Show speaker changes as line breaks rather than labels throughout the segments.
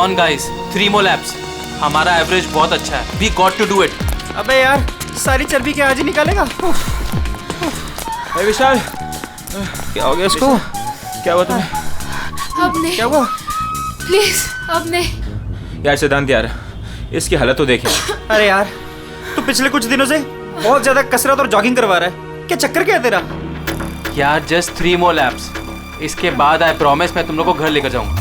On guys, 3 more laps. हमारा average बहुत अच्छा है. We got to do it.
अबे यार, सारी चर्बी क्या आज ही निकालेगा? विशाल, क्या हो गया इसको? क्या हुआ तुम्हें?
अब नहीं.
क्या हुआ?
प्लीज अब नहीं.
यार सिद्धांत यार, इसकी हालत तो देखे. अरे यार, तू पिछले कुछ दिनों से बहुत ज्यादा कसरत और जॉगिंग करवा रहा है. क्या चक्कर क्या है तेरा?
यार जस्ट 3 more laps. इसके बाद आई प्रॉमिस मैं तुम लोग को घर लेकर जाऊंगा.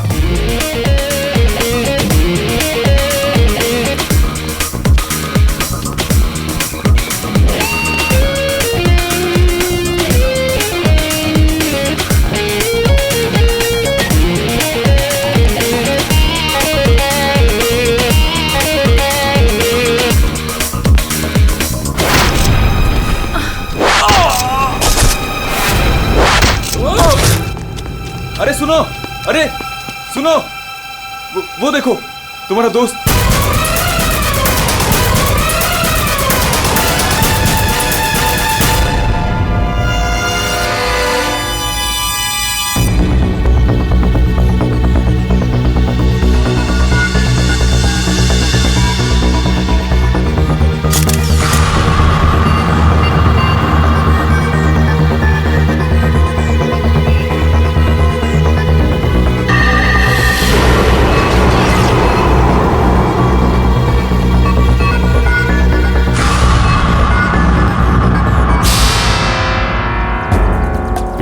अरे सुनो, अरे सुनो, वो देखो तुम्हारा दोस्त.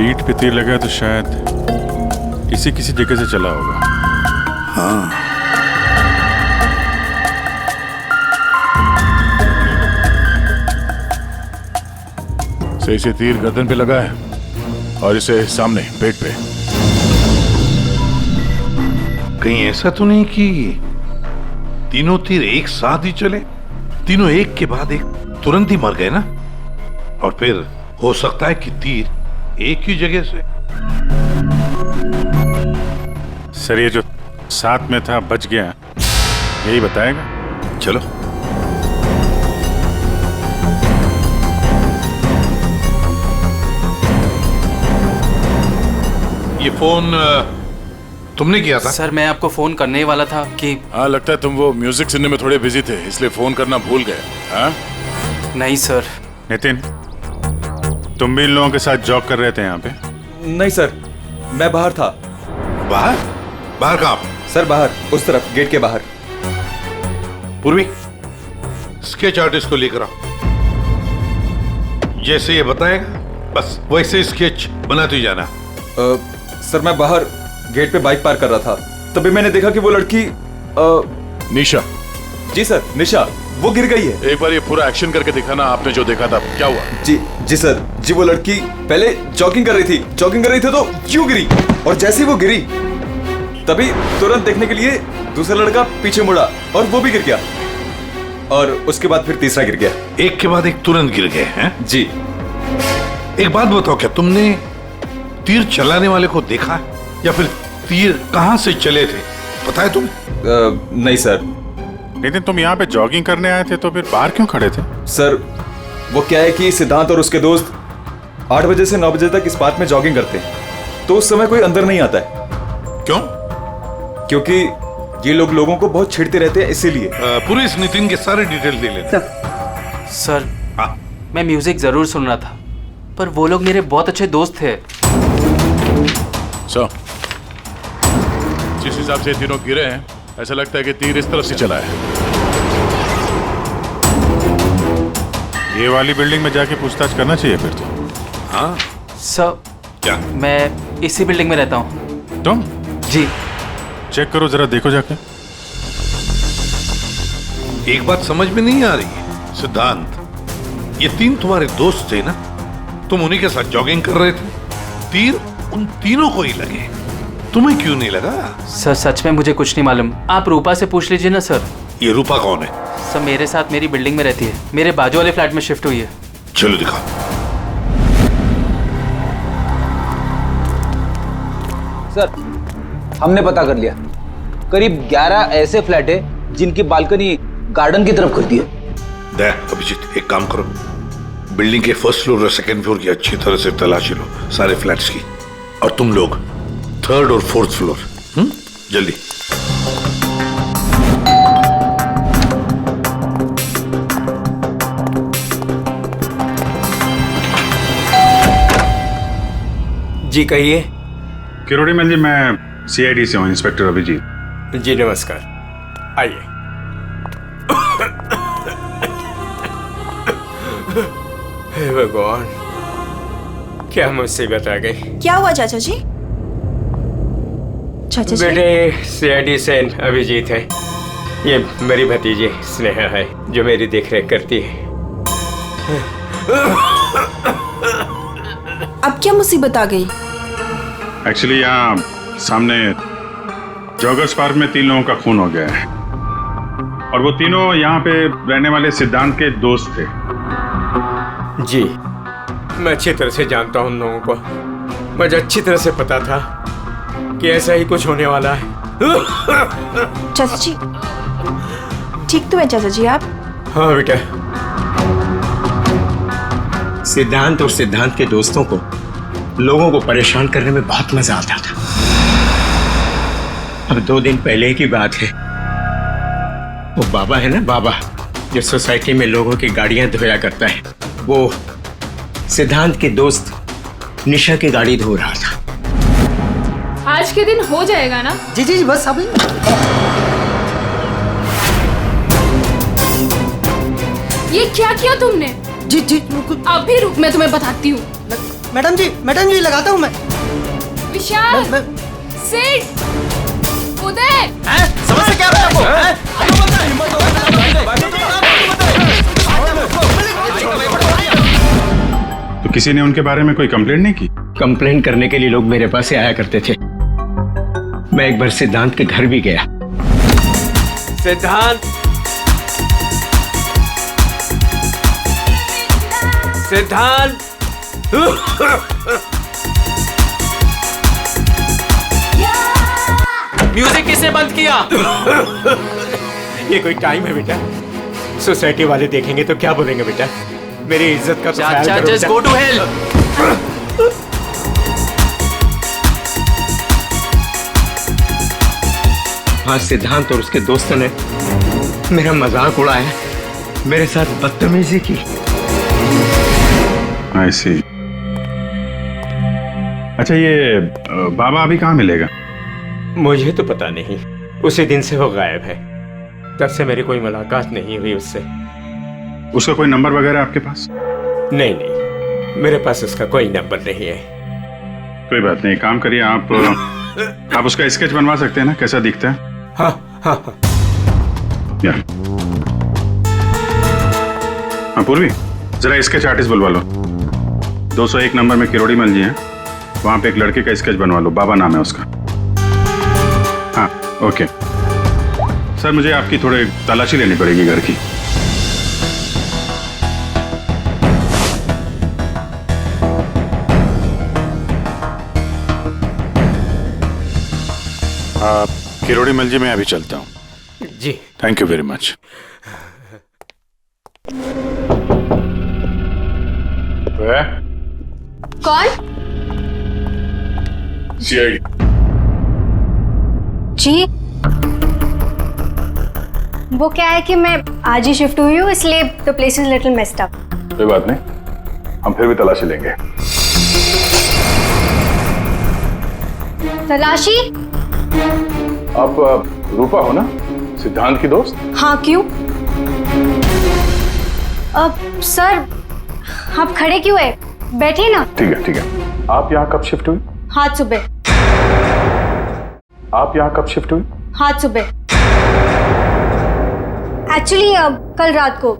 पीठ पे तीर लगा तो शायद इसी किसी जगह से चला होगा.
हाँ. से इसे तीर गर्दन पे लगा है और इसे सामने पेट पे. कहीं ऐसा तो नहीं कि तीनों तीर एक साथ ही चले? तीनों एक के बाद एक तुरंत ही मर गए ना? और फिर हो सकता है कि तीर एक ही जगह से.
सर ये जो साथ में था बच गया, यही बताएगा.
चलो. ये फोन तुमने किया था?
सर मैं आपको फोन करने ही वाला था कि.
हाँ, लगता है तुम वो म्यूजिक सुनने में थोड़े बिजी थे, इसलिए फोन करना भूल गए. हाँ?
नहीं सर.
नितिन, तुम भी इन लोगों के साथ जॉग कर रहे थे यहाँ पे?
नहीं सर, मैं बाहर था.
बाहर? बाहर कहाँ?
सर बाहर, उस तरफ, गेट के बाहर.
पूर्वी, स्केच आर्टिस्ट को लेकर आओ. जैसे ये बताएगा बस वैसे स्केच बनाते ही जाना.
सर मैं बाहर गेट पे बाइक पार्क कर रहा था, तभी मैंने देखा कि वो लड़की
निशा.
जी सर, निशा, वो गिर गई है.
एक बार ये पूरा एक्शन करके दिखाना, आपने जो देखा था. क्या हुआ?
जी सर, जी वो लड़की पहले जॉगिंग कर रही थी तो यूं गिरी, और जैसे ही वो गिरी तभी तुरंत देखने के लिए दूसरा लड़का पीछे मुड़ा और वो भी गिर गया, और उसके बाद फिर तीसरा गिर गया.
एक के बाद एक तुरंत गिर गए हैं?
जी.
एक बात बताओ, क्या तुमने तीर चलाने वाले को देखा या फिर तीर कहां से चले थे, पता है तुम्हें?
नहीं सर.
नितिन, तुम यहाँ पे जॉगिंग करने आए थे तो फिर बाहर क्यों खड़े थे?
सर वो क्या है कि सिद्धांत और उसके दोस्त 8 बजे से 9 बजे तक इस पार्क में जॉगिंग करते हैं, तो उस समय कोई अंदर नहीं आता है.
क्यों?
क्योंकि ये लोग लोगों को बहुत छेड़ते रहते हैं, इसीलिए.
पूरे इस नितिन के सारे डिटेल दे लेना.
सर
हाँ.
मैं म्यूजिक जरूर सुन रहा था, पर वो लोग मेरे बहुत अच्छे दोस्त थे.
जिस हिसाब से तीनों गिरे हैं, ऐसा लगता है कि तीर इस तरफ से चला है.
ये वाली बिल्डिंग में जाके पूछताछ करना चाहिए फिर तो.
हाँ.
सर
क्या?
मैं इसी बिल्डिंग में रहता हूँ.
तुम?
जी.
चेक करो जरा, देखो जाके.
एक बात समझ में नहीं आ रही है सिद्धांत, ये तीन तुम्हारे दोस्त थे ना, तुम उन्हीं के साथ जॉगिंग कर रहे थे, तीर उन तीनों को ही लगे, तुम्हें क्यों नहीं लगा?
सर सच में मुझे कुछ नहीं मालूम, आप रूपा से पूछ लीजिए ना सर.
ये रूपा कौन है?
सर मेरे साथ मेरी बिल्डिंग में रहती है, मेरे बाजू वाले फ्लैट में शिफ्ट हुई है.
चलो दिखाओ.
सर हमने पता कर लिया, करीब 11 ऐसे फ्लैट है जिनकी बालकनी गार्डन की तरफ करती है.
देख अभिजीत, एक काम करो, बिल्डिंग के फर्स्ट फ्लोर और सेकंड फ्लोर की अच्छी तरह से तलाशी लो, सारे फ्लैट्स की, और तुम लोग थर्ड और फोर्थ फ्लोर. जल्दी.
जी कहिए।
किरोड़ी मल जी, मैं सीआईडी से हूँ, इंस्पेक्टर अभिजीत।
जी नमस्कार, आइए। हे भगवान, क्या मुसीबत आ गई।
क्या हुआ चाचा जी? चाचा जी
बेटे, सीआईडी से अभिजीत है। ये मेरी भतीजी स्नेहा है जो मेरी देखरेख करती है।
अब क्या मुसीबत आ गई?
एक्चुअली यहाँ सामने जॉगर्स पार्क में 3 लोगों का खून हो गया है, और वो तीनों यहाँ पे रहने वाले सिद्धांत के दोस्त थे।
जी, मैं अच्छी तरह से जानता हूँ उन लोगों को। मुझे अच्छी तरह से पता था कि ऐसा ही कुछ होने वाला है।
चाचा जी ठीक तो है चाचा जी आप?
हाँ बेटा।
सिद्धांत और सिद्धांत के दोस्तों को लोगों को परेशान करने में बहुत मजा आता था। अब 2 दिन पहले की बात है, वो बाबा है ना, बाबा जो सोसाइटी में लोगों की गाड़ियां धोया करता है, वो सिद्धांत के दोस्त निशा की गाड़ी धो रहा था।
आज के दिन हो जाएगा ना?
जी जी बस अभी।
ये क्या किया तुमने?
जी जी
अभी रुक, मैं तुम्हें बताती हूँ।
मैडम जी लगाता हूँ मैं।
विशाल, सिड, उदय,
समझ क्या
तो किसी ने उनके बारे में कोई कंप्लेंट नहीं की?
कंप्लेंट करने के लिए लोग मेरे पास से आया करते थे। मैं एक बार सिद्धांत के घर भी गया।
सिद्धांत, सिद्धांत,
म्यूजिक किसने बंद किया?
ये कोई टाइम है बेटा? सोसाइटी वाले देखेंगे तो क्या बोलेंगे बेटा? मेरी इज्जत का तो ख्याल
चाचा,
करो
जस्ट
बेटा।
Go to hell.
हाँ, सिद्धांत और उसके दोस्तों ने मेरा मजाक उड़ाया, मेरे साथ बदतमीजी की।
I see। अच्छा, ये बाबा अभी कहाँ मिलेगा?
मुझे तो पता नहीं, उसी दिन से वो गायब है। तब से मेरी कोई मुलाकात नहीं हुई उससे।
उसका कोई नंबर वगैरह आपके पास?
नहीं नहीं, मेरे पास उसका कोई नंबर नहीं है।
कोई बात नहीं, काम करिए आप उसका स्केच बनवा सकते हैं ना, कैसा दिखता है?
हाँ हाँ हाँ।
या हाँ पूर्वी, जरा स्केच आर्टिस्ट बुलवा लो। 201 नंबर में किरोड़ी मल जी हैं, वहां पे एक लड़के का स्केच बनवा लो, बाबा नाम है उसका। हाँ ओके सर, मुझे आपकी थोड़ी तलाशी लेनी पड़ेगी घर की। किरोड़ी मल जी, मैं अभी चलता हूँ।
जी
थैंक यू वेरी मच।
कौन?
सीआईडी।
जी, वो क्या है कि मैं आज ही शिफ्ट हुई हूँ, इसलिए the place is little messed up.
कोई बात नहीं, हम फिर भी तलाशी लेंगे।
तलाशी?
आप रूपा हो ना, सिद्धांत की दोस्त?
हाँ, क्यों? सर, आप खड़े क्यों है? बैठिए ना।
ठीक है। आप यहाँ कब शिफ्ट हुई?
आज सुबह।
आप यहाँ कब शिफ्ट हुई?
आज सुबह। एक्चुअली कल रात को।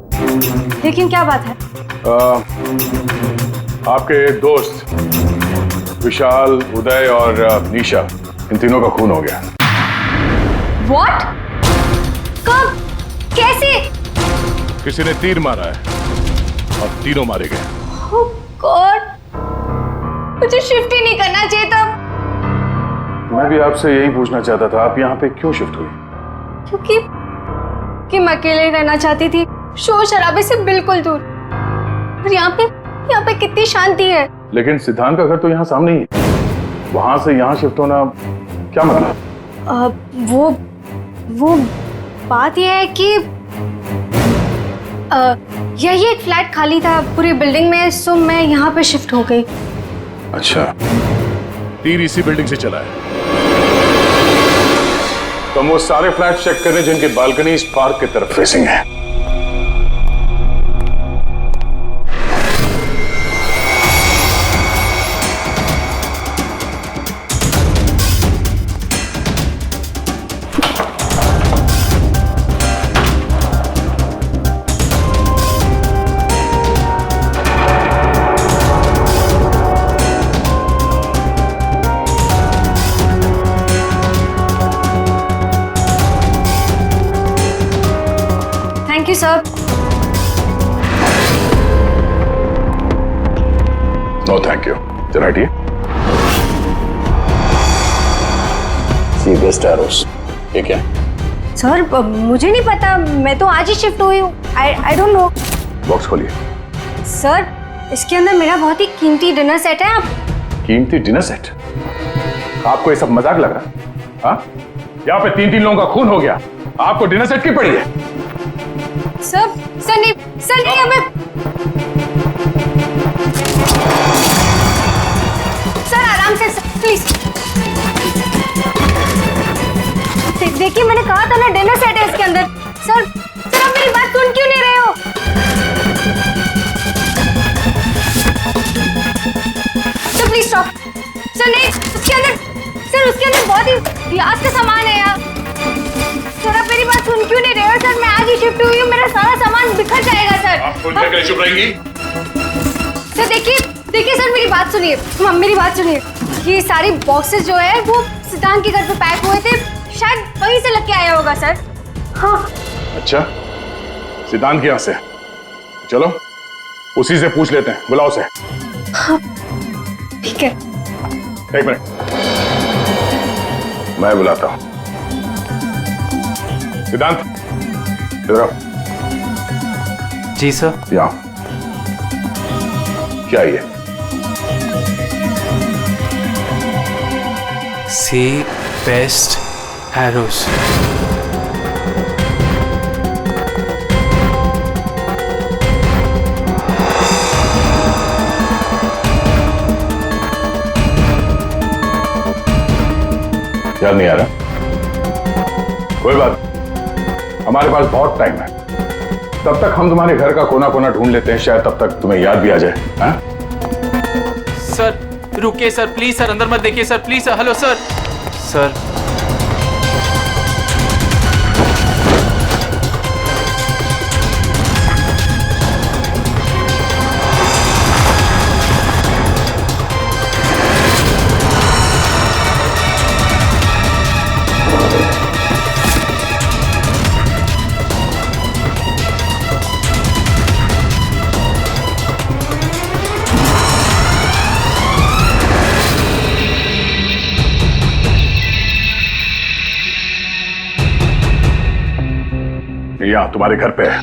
लेकिन क्या बात है?
आपके दोस्त विशाल, उदय और निशा, इन तीनों का खून हो गया।
What? कब? कैसे?
किसी ने तीर मारा है और तीनों मारे गए।
Oh God! मुझे शिफ्ट ही नहीं करना चाहिए था।
मैं भी आपसे यही पूछना चाहता था, आप यहाँ पे क्यों शिफ्ट हुई?
क्योंकि मैं अकेले रहना चाहती थी, शोर शराबे से बिल्कुल दूर। और यहाँ पे कितनी शांति है।
लेकिन सिद्धांत का घर तो यहाँ सामने ही है, वहां से यहाँ शिफ्ट होना क्या मतलब?
वो बात यह है कि यही एक फ्लैट खाली था पूरी बिल्डिंग में, सो मैं यहाँ पे शिफ्ट हो गई।
अच्छा,
तीर इसी बिल्डिंग से चला है।
तो हम वो सारे फ्लैट चेक करें जिनकी बालकनी इस पार्क की तरफ फेसिंग है।
Thank you sir.
No thank you. जरा हटिए। See best arrows. ये क्या है?
सर मुझे नहीं पता, मैं तो आज ही शिफ्ट हुई हूँ। I don't know.
बॉक्स खोलिए।
सर इसके अंदर मेरा बहुत ही कीमती डिनर सेट है। आप
कीमती डिनर सेट? आपको ये सब मजाक लग रहा है? हाँ? यहाँ पे 3-3 लोगों का खून हो गया, आपको डिनर सेट की पड़ी है?
सर नहीं हमें। सर आराम से प्लीज। देखिए मैंने कहा था ना डिनर सेट है इसके अंदर। सर आप मेरी बात सुन क्यों नहीं रहे हो? Sir please stop. सर नहीं, उसके अंदर बहुत ही ग्लास का सामान है यार। सर आप मेरी बात सुन क्यों नहीं रहे हो? सर मैं आज ही शिफ्ट हुई हूँ, मेरा सारा सामान बिखर जाएगा सर।
आप फुल जगह चुप रहेंगी?
सर देखिए सर मेरी बात सुनिए। ये सारी बॉक्सेस जो है वो सिद्धांत के घर पे पैक हुए थे, शायद वहीं से लेके आया होगा सर। हाँ।
अच्छा, सिद्धांत के यहाँ से? चलो उसी से पूछ लेते हैं, बुलाओ उसे।
हाँ ठीक है।
एक मिनट, मैं बुलाता हूँ। सिद्धांत इधर आओ।
जी सर।
यहाँ क्या ये?
सी बेस्ट एरोस।
याद नहीं आ रहा? कोई बात, हमारे पास बहुत टाइम है, तब तक हम तुम्हारे घर का कोना कोना ढूंढ लेते हैं, शायद तब तक तुम्हें याद भी आ जाए। हाँ?
सर रुकिए सर, प्लीज सर, अंदर मत देखिए sir, please sir. Hello sir. Sir
यहाँ तुम्हारे घर पे है।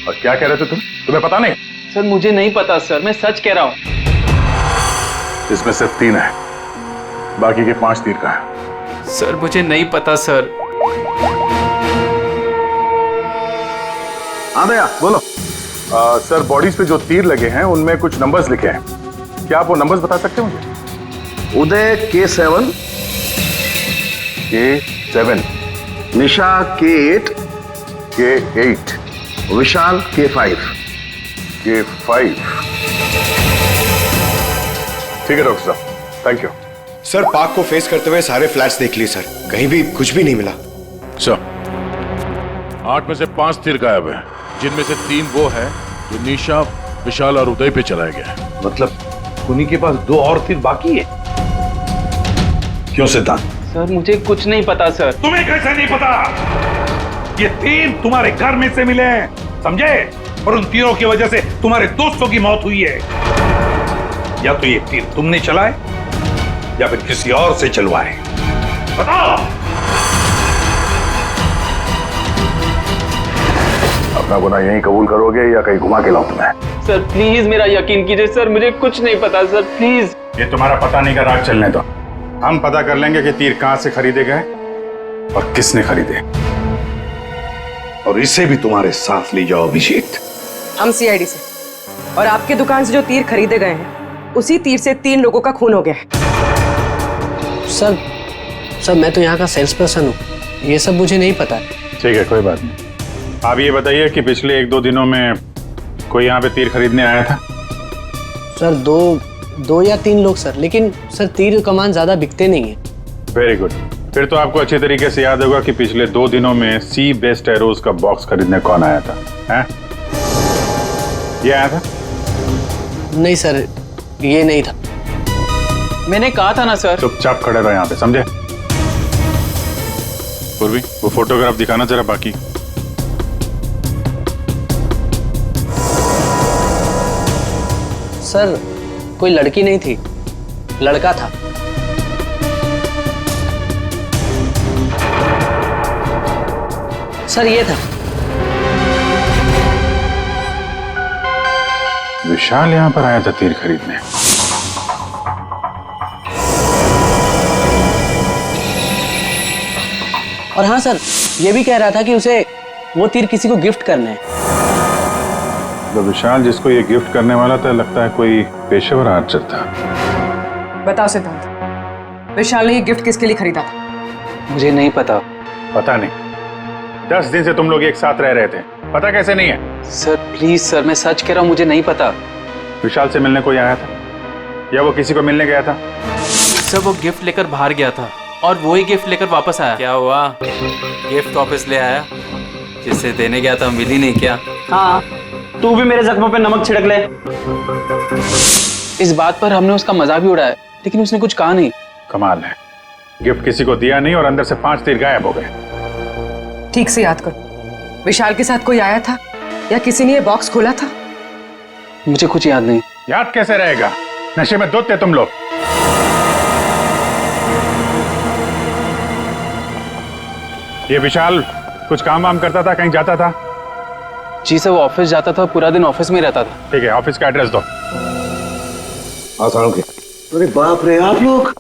और क्या कह रहे थे तुम? तुम्हें पता नहीं?
सर मुझे नहीं पता सर, मैं सच कह रहा हूँ।
इसमें सिर्फ 3 है, बाकी के 5 तीर का है।
सर मुझे नहीं पता सर।
हाँ भैया बोलो। सर बॉडीज पे जो तीर लगे हैं उनमें कुछ नंबर्स लिखे हैं, क्या आप वो नंबर्स बता सकते हो मुझे?
उदय K7,
K7,
निशा K8,
K8,
विशाल K5।
K5। ठीक है डॉक्टर साहब, थैंक यू।
सर पार्क को फेस करते हुए सारे फ्लैट्स देख लिए सर, कहीं भी कुछ भी नहीं मिला।
सर 8 में से 5 तीर गायब है, जिनमें से 3 वो है जो निशा, विशाल और उदय पे चलाया गया है।
मतलब उन्हीं के पास 2 और तीर बाकी है? क्यों सिद्धांत?
सर मुझे कुछ नहीं पता सर।
तुम्हें कैसे नहीं पता? ये तीर तुम्हारे घर में से मिले हैं, समझे? और उन तीरों की वजह से तुम्हारे दोस्तों की मौत हुई है। या तो ये तीर तुमने चलाए या फिर किसी और से चलवाए, बताओ।
अपना गुनाह यहीं कबूल करोगे या कहीं घुमा के लाऊं तुम्हें?
सर प्लीज मेरा यकीन कीजिए सर, मुझे कुछ नहीं पता सर, प्लीज।
ये तुम्हारा पता नहीं का राज चलने दो, हम पता कर लेंगे कि तीर कहां से खरीदे गए और किसने खरीदे।
और इसे भी तुम्हारे साथ ले जाओ अभिषेक।
हम सीआईडी से, और आपके दुकान से जो तीर खरीदे गए हैं उसी तीर से 3 लोगों का खून हो गया है। सर मैं तो यहाँ का सेल्स पर्सन हूँ, ये सब मुझे नहीं पता।
ठीक है, कोई बात नहीं। आप ये बताइए कि पिछले 1-2 दिनों में कोई यहाँ पे तीर खरीदने आया था?
सर दो या 3 लोग सर, लेकिन सर तीर कमान ज्यादा बिकते नहीं है।
Very good. फिर तो आपको अच्छी तरीके से याद होगा कि पिछले 2 दिनों में सी बेस्ट एरोज का बॉक्स खरीदने कौन आया था? हैं? ये आया था?
नहीं सर, ये नहीं था।
मैंने कहा था ना सर।
चुपचाप खड़े रहो यहाँ पे, समझे? पूर्वी, वो फोटोग्राफ दिखाना जरा। बाकी
सर कोई लड़की नहीं थी, लड़का था। सर ये था।
विशाल यहाँ पर आया था तीर खरीदने।
और हाँ सर, ये भी कह रहा था कि उसे वो तीर किसी को गिफ्ट करना है।
तो विशाल जिसको ये गिफ्ट करने वाला था, लगता है कोई पेशेवर आर्चर था।
बताओ सिद्धांत, विशाल ने ये गिफ्ट किसके लिए खरीदा था?
मुझे नहीं पता।
पता नहीं? 10 दिन से तुम लोग एक साथ रह रहे थे, पता कैसे नहीं है?
सर प्लीज सर, मैं सच कह रहा हूँ, मुझे नहीं पता।
विशाल से मिलने कोई आया था या वो किसी को मिलने गया था?
सर वो गिफ्ट लेकर बाहर गया था और वो ही गिफ्ट लेकर वापस आया। क्या हुआ? गिफ्ट वापस ले आया? जिससे देने गया था मिली नहीं क्या?
हाँ, तू भी मेरे जख्मों पे नमक छिड़क ले।
इस बात पर हमने उसका मजाक भी उड़ाया, लेकिन उसने कुछ कहा नहीं।
कमाल है, गिफ्ट किसी को दिया नहीं और अंदर से 5 तीर गायब हो गए।
ठीक से याद करो, विशाल के साथ कोई आया था या किसी ने ये बॉक्स खोला था?
मुझे कुछ याद नहीं।
याद कैसे रहेगा? नशे में धुत थे तुम लोग। ये विशाल कुछ काम वाम करता था, कहीं जाता था?
जी सर, वो ऑफिस जाता था, पूरा दिन ऑफिस में रहता था।
ठीक है, ऑफिस का एड्रेस दो।
अरे बाप रे, आप लोग!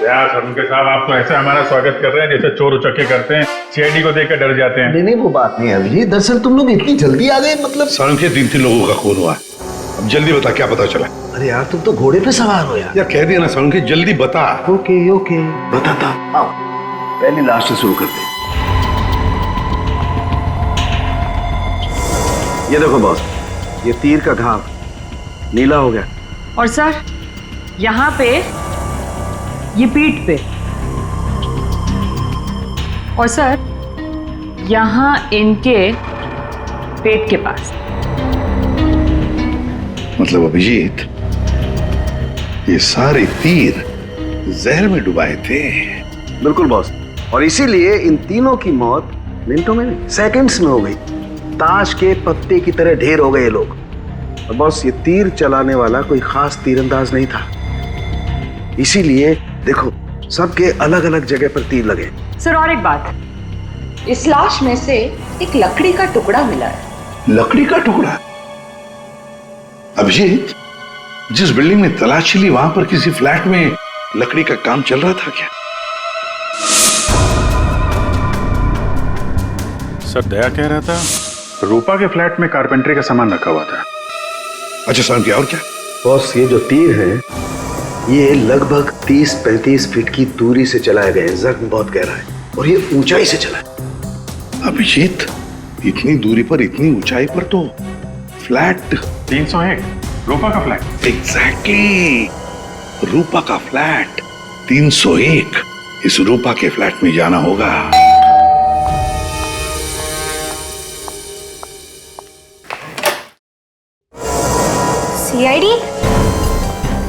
यार उनके साहब, आप तो ऐसे हमारा स्वागत कर रहे हैं जैसे चोर उचक्के करते हैं, सीआईडी को देखकर डर जाते हैं।
नहीं, वो बात नहीं है अभी। दरअसल तुम लोग इतनी जल्दी आ गए, मतलब
के 3 लोगों का खून हुआ है। अब जल्दी बता, क्या पता चला?
अरे यार, तुम तो घोड़े पे सवार हो यार।
कह दिया ना सड़के, जल्दी बता।
ओके बताता। आओ पहले लास्ट से शुरू करते हैं। ये देखो बॉस, ये तीर का घाव नीला हो गया।
और सर यहाँ पे, ये पीठ पे, और सर यहाँ इनके पेट के पास।
मतलब अभिजीत, ये सारे तीर जहर में डुबाए थे।
बिल्कुल बॉस, और इसीलिए इन तीनों की मौत मिनटों में नहीं, सेकंड्स में हो गई। ताश के पत्ते की तरह ढेर हो गए ये लोग। और बॉस, ये तीर चलाने वाला कोई खास तीरंदाज नहीं था, इसीलिए देखो सबके अलग अलग जगह पर तीर लगे।
सर और एक बात,
इस लाश में से एक लकड़ी का टुकड़ा मिला है।
लकड़ी का टुकड़ा? अभिजीत, जिस बिल्डिंग में तलाशी ली, वहां पर किसी फ्लैट में लकड़ी का काम चल रहा था क्या?
सर दया कह रहा था रूपा के फ्लैट में कारपेंटरी का सामान रखा हुआ था।
अच्छा सर, क्या और क्या?
बॉस, ये जो तीर है ये लगभग 30-35 फीट की दूरी से चलाए गए। जख्म बहुत गहरा है और ये ऊंचाई से चला है।
अभिजीत, इतनी दूरी पर, इतनी ऊंचाई पर तो फ्लैट
301 रूपा का फ्लैट।
एग्जैक्टली, रूपा का फ्लैट 301। इस रूपा के फ्लैट में जाना होगा।
सीआईडी?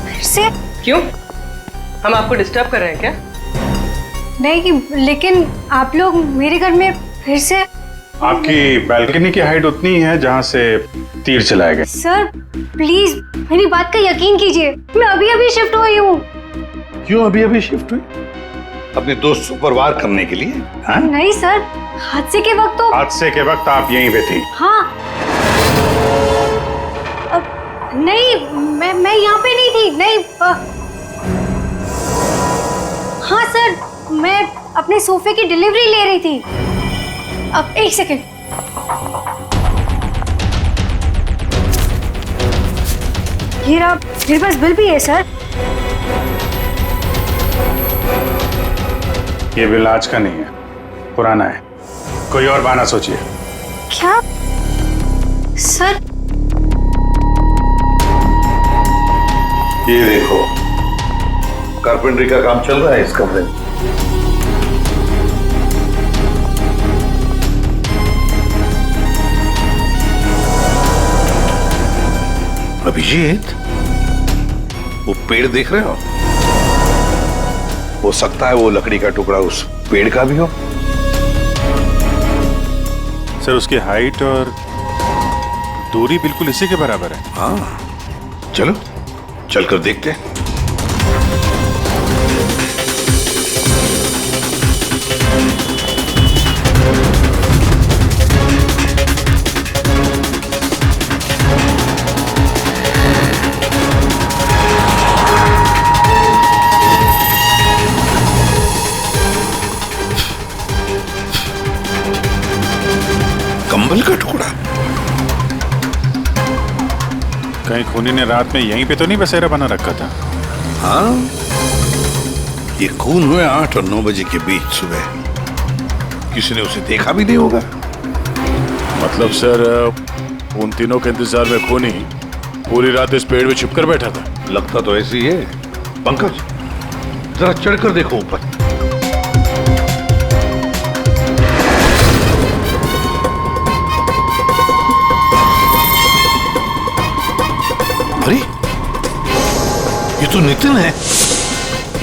फिर से?
क्यों, हम आपको डिस्टर्ब कर रहे हैं क्या?
नहीं, लेकिन आप लोग मेरे घर में फिर से।
आपकी बालकनी की हाइट उतनी है जहां से तीर चलाए गए।
सर प्लीज मेरी बात का यकीन कीजिए, मैं अभी अभी शिफ्ट हुई हूँ।
क्यों अभी अभी शिफ्ट हुई? अपने दोस्त पर वार करने के लिए? हाँ?
नहीं सर, हादसे के वक्त तो।
हादसे के वक्त आप यहीं पे थी?
हाँ। नहीं, मैं यहाँ पे नहीं थी। नहीं हाँ सर, मैं अपने सोफे की डिलीवरी ले रही थी। अब एक सेकंड। ये रहा, मेरे पास बिल भी है सर।
ये बिल आज का नहीं है, पुराना है। कोई और बहाना सोचिए।
क्या सर?
ये देखो, कारपेंटरी का काम चल रहा है इस कमरे में। अभिजीत, वो पेड़ देख रहे हो सकता है वो लकड़ी का टुकड़ा उस पेड़ का भी हो।
सर उसकी हाइट और दूरी बिल्कुल इसी के बराबर है।
हाँ, चलो चलकर देखते हैं। कंबल का टुकड़ा।
कहीं खूनी ने रात में यहीं पे तो नहीं बसेरा बना रखा था?
हाँ, ये खून हुए 8 और 9 बजे के बीच सुबह। किसी ने उसे देखा भी नहीं होगा।
मतलब सर उन तीनों के इंतजार में खूनी पूरी रात इस पेड़ में छिपकर बैठा था।
लगता तो ऐसे ही है। पंकज, जरा चढ़कर देखो ऊपर। अरे, ये तो नितिन है।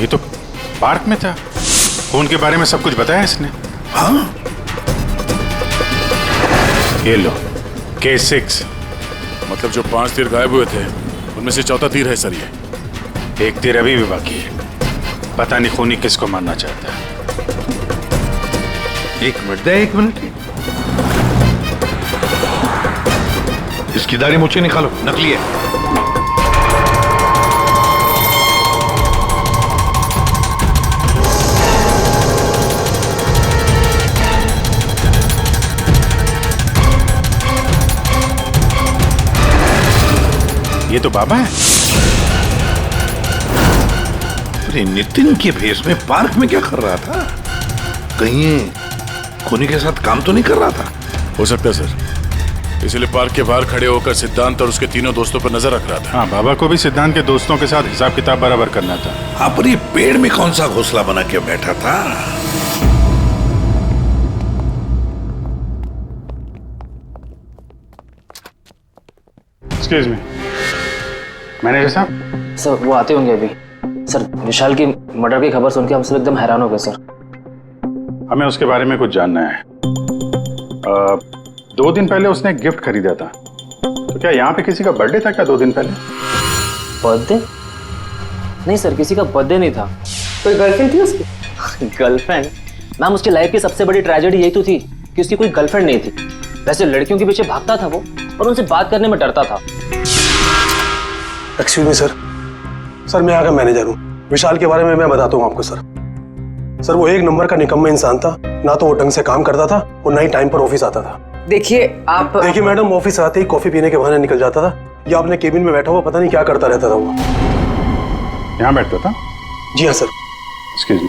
ये तो पार्क में था। खून के बारे में सब कुछ बताया इसने।
हाँ,
ये लो K6। मतलब जो 5 तीर गायब हुए थे उनमें से चौथा तीर है सर। ये एक तीर अभी भी बाकी है। पता नहीं खूनी किसको मारना चाहता है।
एक मिनट। इसकी दाढ़ी मूछें निकालो, नकली है।
ये तो बाबा है।
अरे नितिन के भेष में पार्क में क्या कर रहा था? कहीं ये खूनी के साथ काम तो नहीं कर रहा था?
हो सकता है सर, इसलिए पार्क के बाहर खड़े होकर सिद्धांत और उसके तीनों दोस्तों पर नजर रख रहा था। हाँ, बाबा को भी सिद्धांत के दोस्तों के साथ हिसाब किताब बराबर करना था।
हाँ, पर ये पेड़ में कौन सा घोंसला बना के बैठा था?
एक्सक्यूज मी, मैनेजर साहब।
सर वो आते होंगे अभी। सर विशाल की मर्डर की खबर सुन के हम सब एकदम हैरान हो गए सर।
हमें उसके बारे में कुछ जानना है। 2 दिन पहले उसने एक गिफ्ट खरीदा था, तो क्या यहाँ पे किसी का बर्थडे था क्या 2 दिन पहले?
बर्थडे? नहीं सर, किसी का बर्थडे नहीं था।
कोई गर्लफ्रेंड थी उसकी?
गर्लफ्रेंड? मैम उसकी लाइफ की सबसे बड़ी ट्रेजेडी यही तो थी कि उसकी कोई गर्लफ्रेंड नहीं थी। वैसे लड़कियों के पीछे भागता था वो और उनसे बात करने में डरता था।
एक्सक्यूज मी सर, मैं यहाँ का मैनेजर हूँ। विशाल के बारे में मैं बताता हूँ आपको सर। वो एक नंबर का निकम्मा इंसान था। ना तो वो ढंग से काम करता था और ना ही टाइम पर ऑफिस आता था।
देखिए
मैडम, ऑफिस आते ही कॉफी पीने के बहाने निकल जाता था या अपने केबिन में बैठा हुआ पता नहीं क्या करता रहता था वो।
यहाँ बैठता था?
जी हाँ सर।
Excuse me.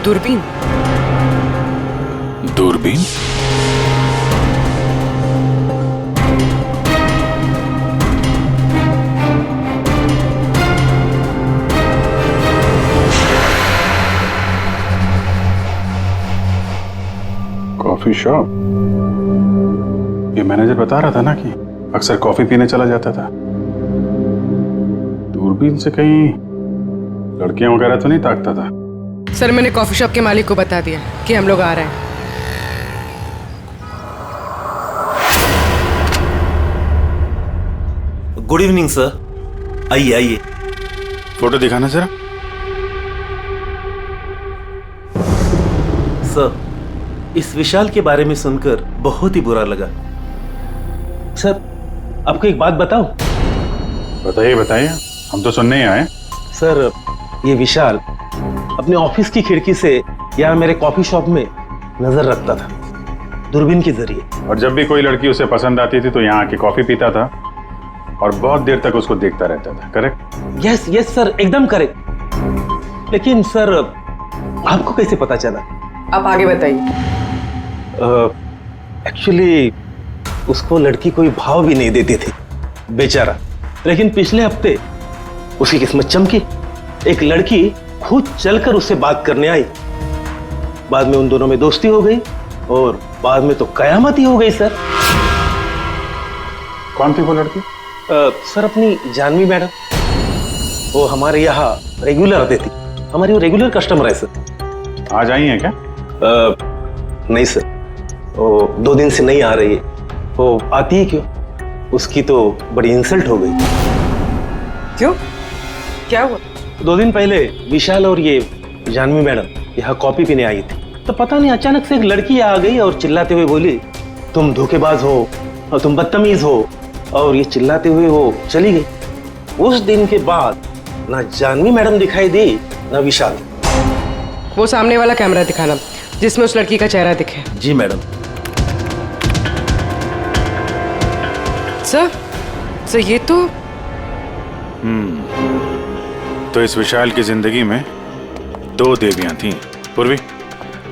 दूरबीन?
दूरबीन? Coffee shop? ये मैनेजर बता रहा था ना कि अक्सर कॉफी पीने चला जाता था। दूरबीन से कहीं लड़कियां वगैरह तो नहीं ताकता था?
सर मैंने कॉफी शॉप के मालिक को बता दिया कि हम लोग आ रहे हैं।
Good evening sir. आइए।
फोटो दिखाना जरा।
सर, इस विशाल के बारे में सुनकर बहुत ही बुरा लगा।
सर,
आपको एक बात बताऊं?
बताइए बताइए, हम तो सुनने ही आए।
सर, ये विशाल अपने ऑफिस की खिड़की से यहाँ मेरे कॉफी शॉप में नजर रखता था, दूरबीन के जरिए।
और जब भी कोई लड़की उसे पसंद आती थी तो यहाँ आके कॉफी पीता था और बहुत देर तक उसको देखता रहता था। करेक्ट?
यस यस सर, एकदम करेक्ट। लेकिन सर, आपको कैसे पता चला?
आप आगे बताइए।
एक्चुअली उसको लड़की कोई भाव भी नहीं देती थी बेचारा। लेकिन पिछले हफ्ते उसकी किस्मत चमकी, एक लड़की खुद चलकर उससे बात करने आई। बाद में उन दोनों में दोस्ती हो गई और बाद में तो कयामत ही हो गई सर।
कौन थी वो लड़की?
सर, अपनी जानवी मैडम। वो हमारे यहाँ रेगुलर आती थी, हमारी वो रेगुलर कस्टमर है सर।
आज आई है क्या?
नहीं सर, वो 2 दिन से नहीं आ रही है। वो आती ही क्यों? उसकी तो बड़ी इंसल्ट हो गई।
क्यों? क्या हुआ?
2 दिन पहले विशाल और ये जानवी मैडम यहाँ कॉफी पीने आई थी, तो पता नहीं अचानक से एक लड़की आ गई और चिल्लाते हुए बोली, तुम धोखेबाज हो और तुम बदतमीज हो, और ये चिल्लाते हुए वो चली गई। उस दिन के बाद ना जानवी मैडम दिखाई दी ना विशाल।
वो सामने वाला कैमरा दिखाना जिसमें उस लड़की का चेहरा दिखे।
जी मैडम।
सर ये तो
तो इस विशाल की जिंदगी में 2 देवियां थीं। पूर्वी,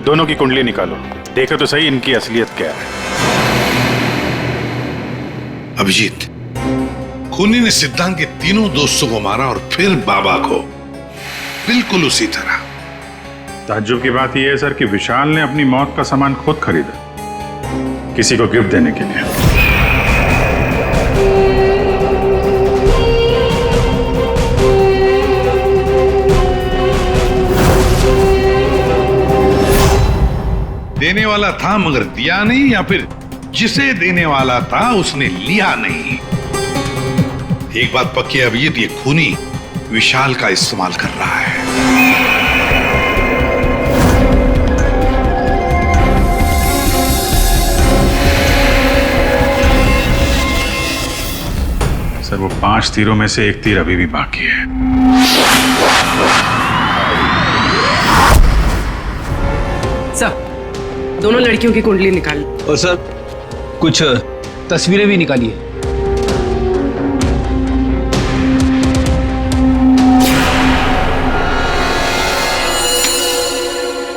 दोनों की कुंडली निकालो, देखो तो सही इनकी असलियत क्या है।
अभिजीत, खूनी ने सिद्धांत के तीनों दोस्तों को मारा और फिर बाबा को, बिल्कुल उसी तरह।
ताज्जुब की बात यह है सर कि विशाल ने अपनी मौत का सामान खुद खरीदा, किसी को गिफ्ट देने के लिए।
देने वाला था मगर दिया नहीं, या फिर जिसे देने वाला था उसने लिया नहीं। एक बात पक्की है अभिजीत, ये खूनी विशाल का इस्तेमाल कर रहा है।
सर, वो 5 तीरों में से 1 तीर अभी भी बाकी है।
सर, दोनों लड़कियों की कुंडली निकाली।
और सर, कुछ तस्वीरें भी निकाली है।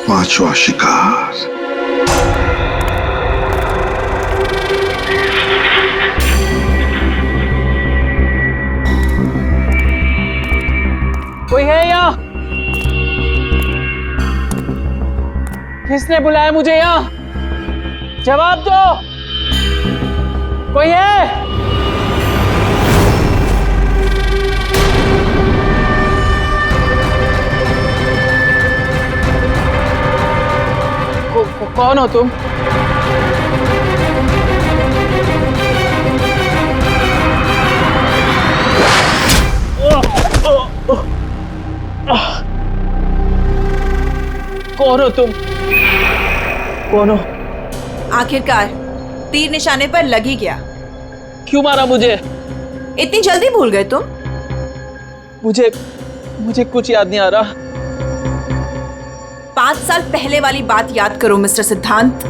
पांचवा शिकार।
कोई है यहाँ? किसने बुलाया मुझे यहाँ? जवाब दो। कोई है? कौन हो तुम? कौन हो तुम? कौन हो?
आखिरकार तीर निशाने पर लग ही गया।
क्यों मारा मुझे?
इतनी जल्दी भूल गए तुम?
मुझे कुछ याद नहीं आ रहा।
5 साल पहले वाली बात याद करो मिस्टर सिद्धांत।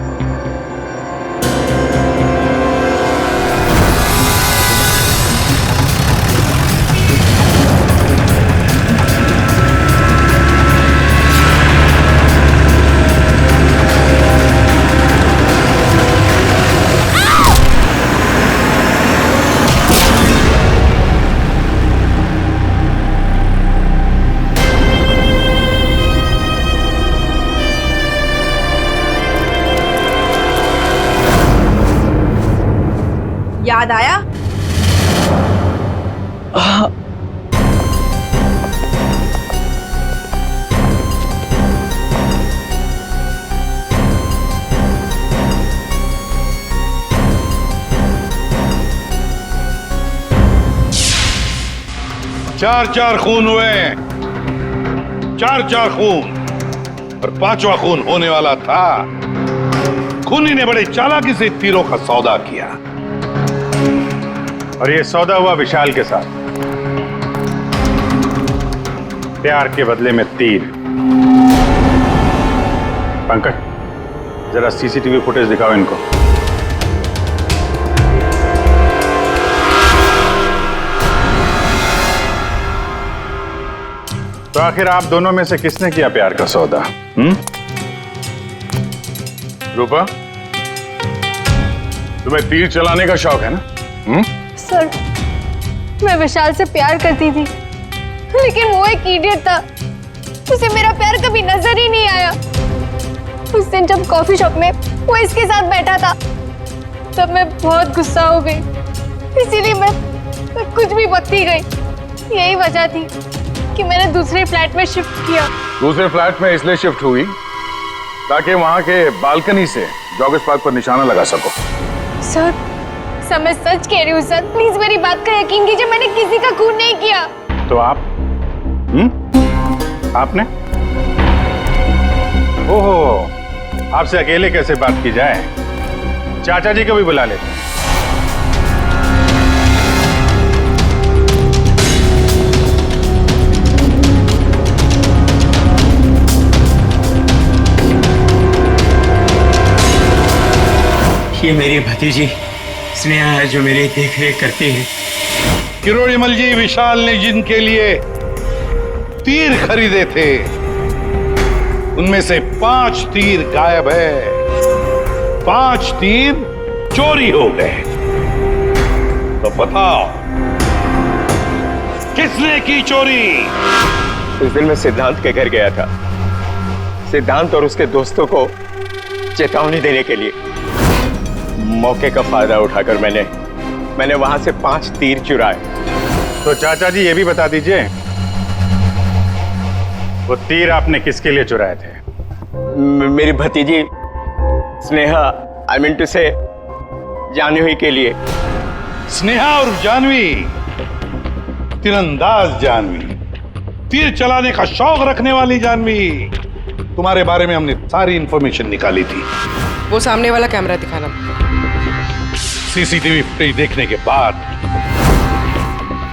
याद आया?
चार खून हुए, 4 खून, और 5वां खून होने वाला था। खूनी ने बड़े चालाकी से तीरों का सौदा किया।
और ये सौदा हुआ विशाल के साथ, प्यार के बदले में तीर। पंकज, जरा सीसीटीवी फुटेज दिखाओ इनको। तो आखिर आप दोनों में से किसने किया प्यार का सौदा? रूपा, तुम्हें तीर चलाने का शौक है ना?
सर, मैं विशाल से प्यार करती थी, लेकिन वो एक इडियट था। उसे मेरा प्यार कभी नजर ही नहीं आया। उस दिन जब कॉफी शॉप में वो इसके साथ बैठा था, तब मैं बहुत गुस्सा हो गई। इसीलिए मैं कुछ भी बकती गई। यही वजह थी कि मैंने दूसरे फ्लैट में शिफ्ट किया।
दूसरे फ्लैट में इसलिए शिफ्ट हुई ताकि वहां के बालकनी से जॉगर्स पार्क पर निशाना लगा सको।
सर, मैं सच कह रही हूँ सर, प्लीज मेरी बात का यकीन कीजिए। मैंने किसी का खून नहीं किया।
तो आप? आपने? ओहो, आपसे अकेले कैसे बात की जाए? चाचा जी को भी बुला लेते हैं।
ये मेरी भतीजी स्नेहा है जो मेरी देखरेख करती है।
किरोड़ीमल जी, विशाल ने जिनके लिए तीर खरीदे थे उनमें से 5 तीर गायब है। 5 तीर चोरी हो गए। तो बताओ किसने की चोरी?
उस दिन मैं सिद्धांत के घर गया था, सिद्धांत और उसके दोस्तों को चेतावनी देने के लिए। मौके का फायदा उठाकर मैंने वहां से 5 तीर चुराए।
तो चाचा जी ये भी बता दीजिए, वो तीर आपने किसके लिए चुराए थे?
मेरी भतीजी स्नेहा, आई मीन टू से जानवी के लिए।
स्नेहा और जानवी, तीरंदाज जानवी, तीर चलाने का शौक रखने वाली जानवी। तुम्हारे बारे में हमने सारी इंफॉर्मेशन निकाली थी।
वो सामने वाला कैमरा दिखाना।
सीसीटीवी फुटेज देखने के बाद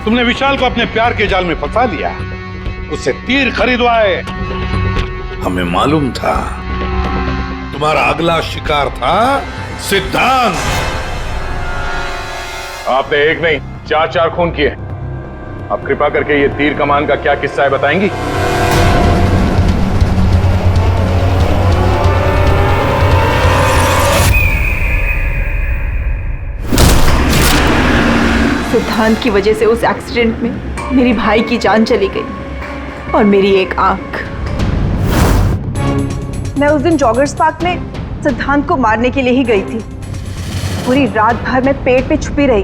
तुमने विशाल को अपने प्यार के जाल में फंसा लिया, उससे तीर खरीदवाए। हमें मालूम था तुम्हारा अगला शिकार था सिद्धांत।
आपने एक नहीं 4 खून किए। आप कृपा करके ये तीर कमान का क्या किस्सा है बताएंगी?
सिद्धांत की वजह से उस एक्सीडेंट में मेरी भाई की जान चली गई और मेरी एक आंख। मैं उस दिन जॉगर्स पार्क में सिद्धांत को मारने के लिए ही गई थी। पूरी रात भर मैं पेड़ पे छुपी रही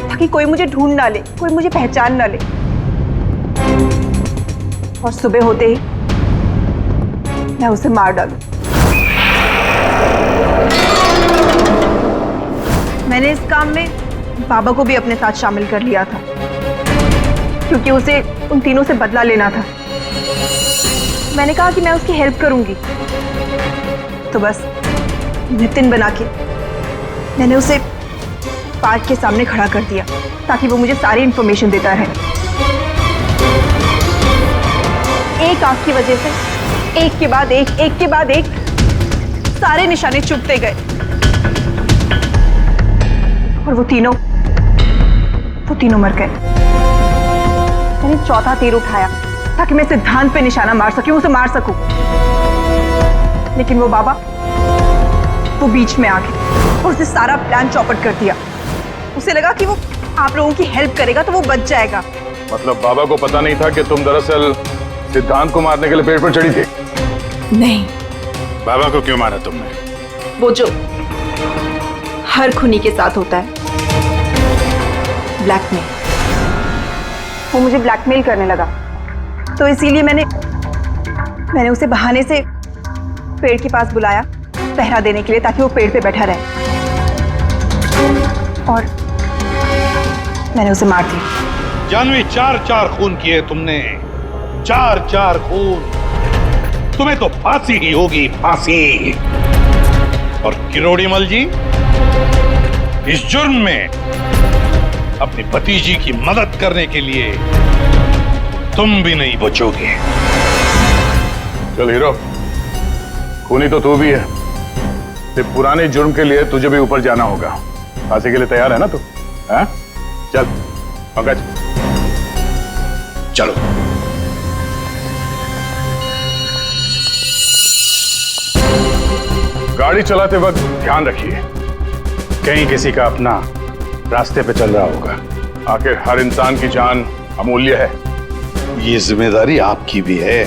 ताकि कोई मुझे ढूंढ ना ले, कोई मुझे पहचान ना ले। और सुबह होते ही मैं उसे मार डालूं। मैंने इस काम में बाबा को भी अपने साथ शामिल कर लिया था क्योंकि उसे उन तीनों से बदला लेना था। मैंने कहा कि मैं उसकी हेल्प करूंगी, तो बस नितिन बना के मैंने उसे पार्क के सामने खड़ा कर दिया ताकि वो मुझे सारी इंफॉर्मेशन देता रहे। एक आंख की वजह से एक के बाद एक सारे निशाने चुभते गए और वो तीनों मर गए। मैंने चौथा तीर उठाया ताकि मैं सिद्धांत पे निशाना मार सकूं, उसे मार सकूं। लेकिन वो बाबा वो बीच में आ गए और उसने सारा प्लान चौपट कर दिया। उसे लगा कि वो आप लोगों की हेल्प करेगा तो वो बच जाएगा।
मतलब बाबा को पता नहीं था कि तुम दरअसल सिद्धांत को मारने के लिए पेड़ पर चढ़ी थी?
नहीं।
बाबा को क्यों मारा तुमने?
वो जो हर खूनी के साथ होता है, ब्लैकमेल। वो मुझे ब्लैकमेल करने लगा, तो इसीलिए मैंने उसे बहाने से पेड़ के पास बुलाया पहरा देने के लिए ताकि वो पेड़ पे बैठा रहे, और मैंने उसे मार दिया।
जानवी, 4 खून किए तुमने, 4 खून। तुम्हें तो फांसी ही होगी, फांसी। और किरोड़ीमल जी, इस जुर्म में अपनी भतीजी की मदद करने के लिए तुम भी नहीं बचोगे।
चल हीरो, खूनी तो तू भी है, सिर्फ पुराने जुर्म के लिए तुझे भी ऊपर जाना होगा। फांसी के लिए तैयार है ना तू? हाँ? चल पंकज
चलो।
गाड़ी चलाते वक्त ध्यान रखिए, कहीं किसी का अपना रास्ते पे चल रहा होगा। आखिर हर इंसान की जान अमूल्य है।
ये जिम्मेदारी आपकी भी है।